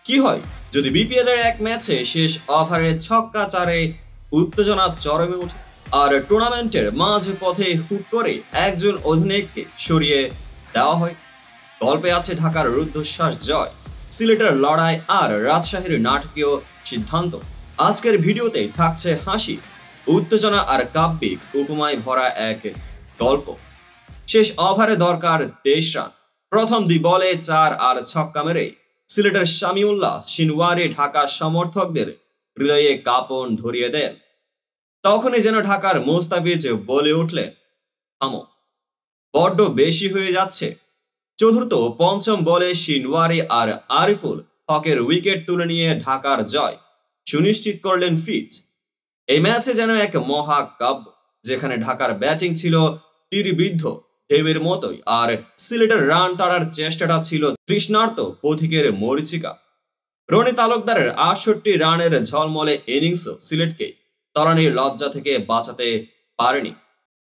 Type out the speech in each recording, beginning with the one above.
কি হয় যদি বিপিএল এর এক ম্যাচে শেষ ওভারে ছক্কা চারে উত্তেজনা চরমে ওঠে আর টুর্নামেন্টের মাঝ পথে হুট করে একজন অধিনায়ককে সরিয়ে দেওয়া হয়। গল্পে আছে ঢাকার রুদ্ধশ্বাস জয়, সিলেটের লড়াই আর রাজশাহীর নাটকীয় সিদ্ধান্ত। আজকের ভিডিওতে থাকছে হাসি, উত্তেজনা আর কাব্যিক উপমায় ভরা এক গল্প। শেষ ওভারে দরকার 23 রান, প্রথম 2 বলে 4 আর ছক্কা মেরে সিলেটের শামিউল্লাহ সিনওয়ারি ঢাকা সমর্থকদের হৃদয়ে কাঁপন ধরিয়ে দেন। তখনই যেন ঢাকার মোস্তাফিজ বলে উঠলেন, থামো, বড্ড বেশি হয়ে যাচ্ছে। চতুর্থ ও পঞ্চম বলে সিনওয়ারি আর আরিফুল হকের উইকেট তুলে নিয়ে ঢাকার জয় সুনিশ্চিত করলেন ফিজ। এই ম্যাচে যেন এক মহাকাব্য, যেখানে ঢাকার ব্যাটিং ছিল তীরবিদ্ধ ঢেউয়ের মতোই আর সিলেটের রান তাড়ার চেষ্টাটা ছিল তৃষ্ণার্ত পথিকের মরীচিকা। রনি তালুকদারের 68 রানের ঝলমলে ইনিংসও সিলেটকে তলানির লজ্জা থেকে বাঁচাতে পারেনি।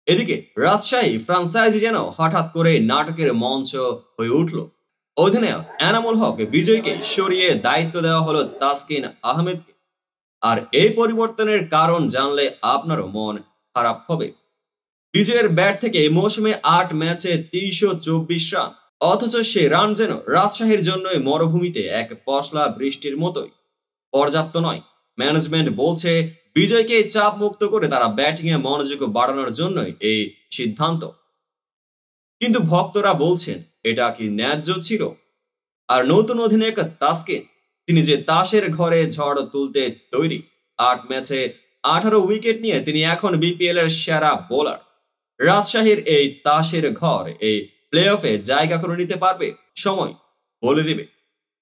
এদিকে রাজশাহী ফ্রাঞ্চাইজি যেন হঠাৎ করে নাটকের মঞ্চ হয়ে উঠল। অধিনায়ক এনামুল হক বিজয়কে সরিয়ে দায়িত্ব দেওয়া হলো তাসকিন আহমেদকে। আর এই পরিবর্তনের কারণ জানলে আপনারও মন খারাপ হবে। বিজয়ের ব্যাট থেকে এই মৌসুমে 8 ম্যাচে 324 রান, অথচ সে রান যেন রাজশাহীর জন্যই মরুভূমিতে এক পশলা বৃষ্টির মতোই পর্যাপ্ত নয়। ম্যানেজমেন্ট বলছে বিজয়কে চাপ মুক্ত করে তারা ব্যাটিং এ মনোযোগ বাড়ানোর জন্যই এই সিদ্ধান্ত, কিন্তু ভক্তরা বলছেন এটা কি ন্যায্য ছিল? আর নতুন অধিনায়ক তাসকিন, তিনি যে তাসের ঘরে ঝড় তুলতে তৈরি। 8 ম্যাচে 18 উইকেট নিয়ে তিনি এখন বিপিএল এর সেরা বোলার। রাজশাহীর এই তাসের ঘর এই প্লে অফে জায়গা করে নিতে পারবে, সময় বলে দিবে।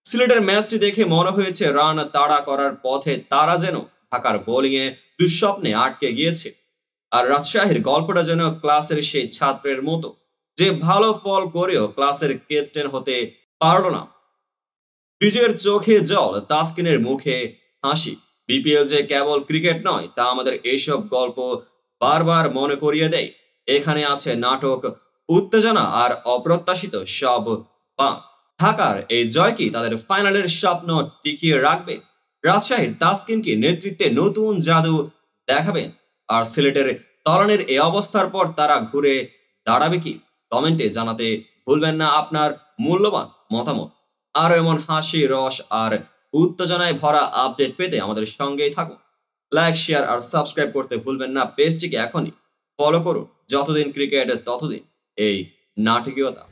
সিলেটের ম্যাচটি দেখে মনে হয়েছে রান তাড়া করার পথে তারা যেন ঢাকার বোলিং এ দুঃস্বপ্নে আটকে গিয়েছে। আর রাজশাহীর গল্পটা যেন ক্লাসের সেই ছাত্রের মতো, যে ভালো ফল করেও ক্লাসের ক্যাপ্টেন হতে পারল না। বিজয়ের চোখে জল, তাসকিনের মুখে হাসি। বিপিএল যে কেবল ক্রিকেট নয়, তা আমাদের এইসব গল্প বারবার মনে করিয়ে দেয়। এখানে আছে নাটক, উত্তেজনা আর অপ্রত্যাশিত সব বাঁক। ঢাকার এই জয় কি তাদের ফাইনালের স্বপ্ন টিকিয়ে রাখবে? রাজশাহীর তাসকিন কি নেতৃত্বে নতুন জাদু দেখাবেন? আর সিলেটের তলানির এই অবস্থার পর তারা ঘুরে দাঁড়াবে কি? কমেন্টে জানাতে ভুলবেন না আপনার মূল্যবান মতামত। আর এমন হাসি, রস আর উত্তেজনায় ভরা আপডেট পেতে আমাদের সঙ্গেই থাকুন। লাইক, শেয়ার আর সাবস্ক্রাইব করতে ভুলবেন না। পেজটিকে এখনই ফলো করুন। যতদিন ক্রিকেট ততদিন এই নাটকীয়তা।